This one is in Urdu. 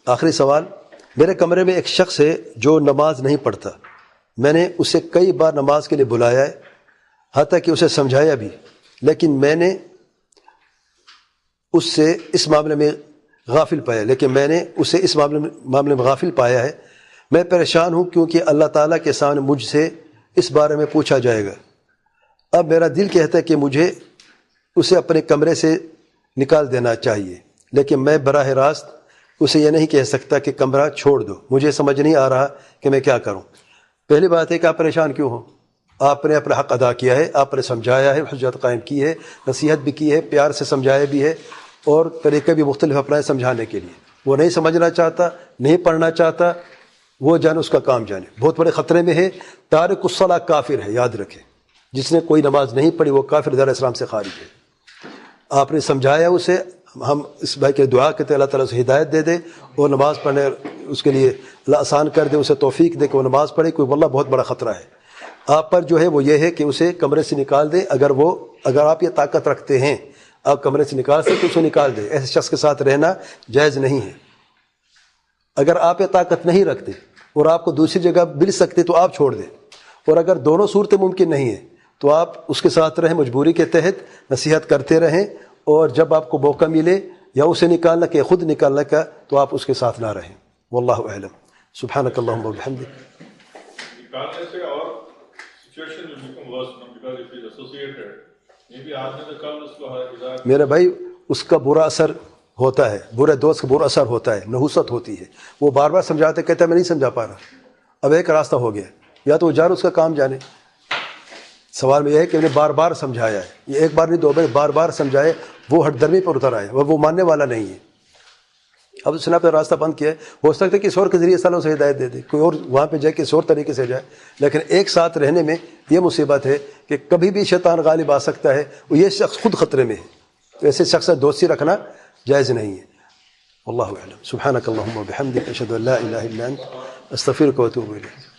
آخری سوال، میرے کمرے میں ایک شخص ہے جو نماز نہیں پڑھتا. میں نے اسے کئی بار نماز کے لیے بلایا ہے، حتیٰ کہ اسے سمجھایا بھی، لیکن میں نے اس سے اس معاملے میں غافل پایا ہے. میں پریشان ہوں کیونکہ اللہ تعالیٰ کے سامنے مجھ سے اس بارے میں پوچھا جائے گا. اب میرا دل کہتا ہے کہ مجھے اسے اپنے کمرے سے نکال دینا چاہیے، لیکن میں براہ راست اسے یہ نہیں کہہ سکتا کہ کمرہ چھوڑ دو. مجھے سمجھ نہیں آ رہا کہ میں کیا کروں. پہلی بات ہے کہ آپ پریشان کیوں ہو؟ آپ نے اپنا حق ادا کیا ہے، آپ نے سمجھایا ہے، حجت قائم کی ہے، نصیحت بھی کی ہے، پیار سے سمجھایا بھی ہے، اور طریقے بھی مختلف اپنائے سمجھانے کے لیے. وہ نہیں سمجھنا چاہتا، نہیں پڑھنا چاہتا، وہ جانے اس کا کام جانے. بہت بڑے خطرے میں ہے. تارک الصلاۃ کافر ہے، یاد رکھیں. جس نے کوئی نماز نہیں پڑھی وہ کافر دار اسلام سے خارج ہے. آپ نے سمجھایا اسے. ہم اس بھائی کے دعا کرتے اللہ تعالیٰ سے ہدایت دے دے اور نماز پڑھنے اس کے لیے اللہ آسان کر دے، اسے توفیق دے کہ وہ نماز پڑھے. کوئی واللہ بہت بڑا خطرہ ہے آپ پر جو ہے وہ یہ ہے کہ اسے کمرے سے نکال دے. اگر آپ یہ طاقت رکھتے ہیں آپ کمرے سے نکال سکتے اسے نکال دے. ایسے شخص کے ساتھ رہنا جائز نہیں ہے. اگر آپ یہ طاقت نہیں رکھتے اور آپ کو دوسری جگہ مل سکتے تو آپ چھوڑ دیں. اور اگر دونوں صورتیں ممکن نہیں ہیں تو آپ اس کے ساتھ رہیں، مجبوری کے تحت نصیحت کرتے رہیں، اور جب آپ کو موقع ملے یا اسے نکالنا کہ خود نکالنے کا تو آپ اس کے ساتھ نہ رہیں. واللہ اعلم. سبحانک اللہم و بحمدک. نکالنے سے اور situation will become worse, because if it is associated, maybe آدمی نے کل اس کو ہدایت. میرے بھائی اس کا برا اثر ہوتا ہے، برے دوست کا برا اثر ہوتا ہے، نحوست ہوتی ہے. وہ بار بار سمجھاتے کہتا ہے میں نہیں سمجھا پا رہا. اب ایک راستہ ہو گیا، یا تو وہ جان اس کا کام جانے. سوال میں یہ ہے کہ انہیں بار بار سمجھایا ہے، یہ ایک بار نہیں دو بار، بار بار سمجھائے. وہ ہٹ درمی پر اتر آئے، وہ ماننے والا نہیں ہے. اب اس نے اپنا راستہ بند کیا ہے. ہو سکتا ہے کہ کسی اور کے ذریعے اللہ اسے ہدایت دے دے، کوئی اور وہاں پہ جائے کسی اور طریقے سے جائے. لیکن ایک ساتھ رہنے میں یہ مصیبت ہے کہ کبھی بھی شیطان غالب آ سکتا ہے، اور یہ شخص خود خطرے میں ہے. تو ایسے شخص سے دوستی رکھنا جائز نہیں ہے. واللہ اعلم. سبحانک اللہم و بحمدک، اشہد ان لا الہ الا انت، استغفرک و اتوب الیک.